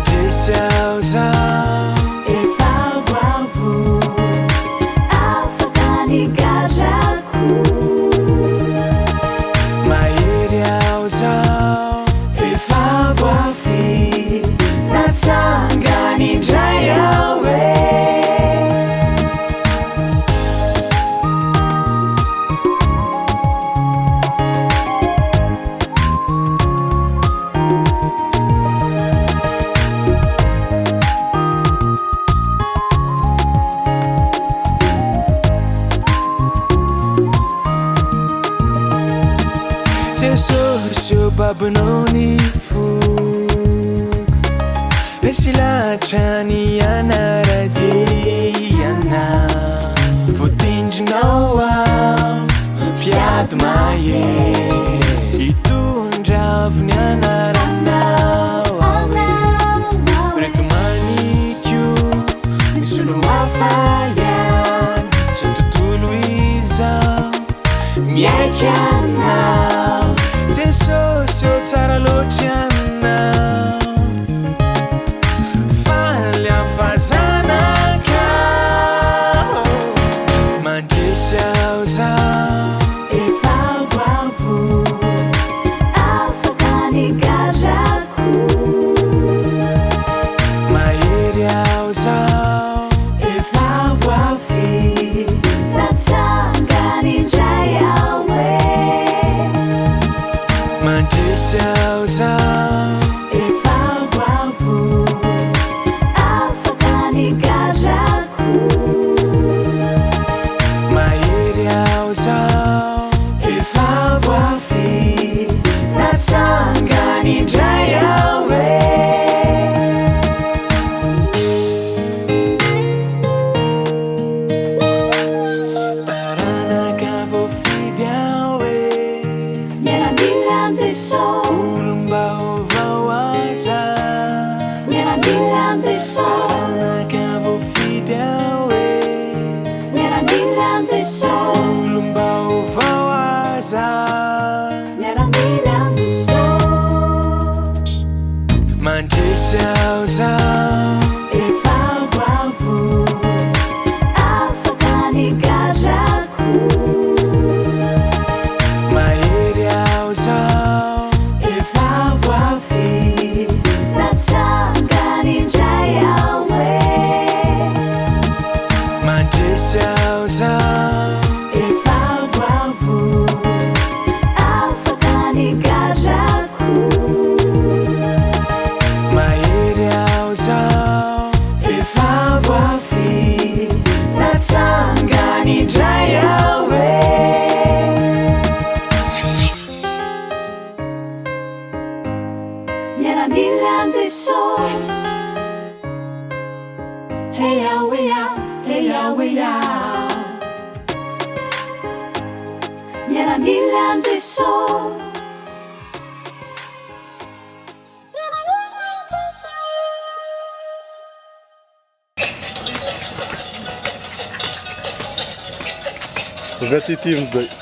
Mandresy ao zao efa voavotsy afaka nigadrako Mahery ao zao efa voafidy Natsangana indray ao Jesosy o babinao ny foko resy lahatra ny anaradiana voatendrinao ao mpiady Mahery hitondra avy ny anaranao aoe reto manikio misy olo mafaly any zao tontolo izao miaiky anao Jesosy o tsara loatry anao faly afazanakao Mandresy ao zao efa voavotsy afaka nigadrako Mahery ao zao efa voafidy Natsangana indray ao Mandresy ao zao efa voavotsy afaka nigadrako Mahery ao zao efa voafidy Natsangana indray ao taranaka voafidy ao Miaramilan'I Jesosy olom-baovao aza Miaramilan'I Jesosy taranaka voafidy ao Miaramilan'I Jesosy olom-baovao aza Miaramilan'I Jesosy Mandresy ao zao efa voavotsy afaka nigadrako Mahery ao zao efa voafidy Natsangana indray ao Mandresy ao zao efa voavotsy afaka nigadrako Mahery ao zao efa voafidy Natsangana indray ao Miaramilan'I Jesosy hey ao Miaramilan'I Jesosy Voatendrinao.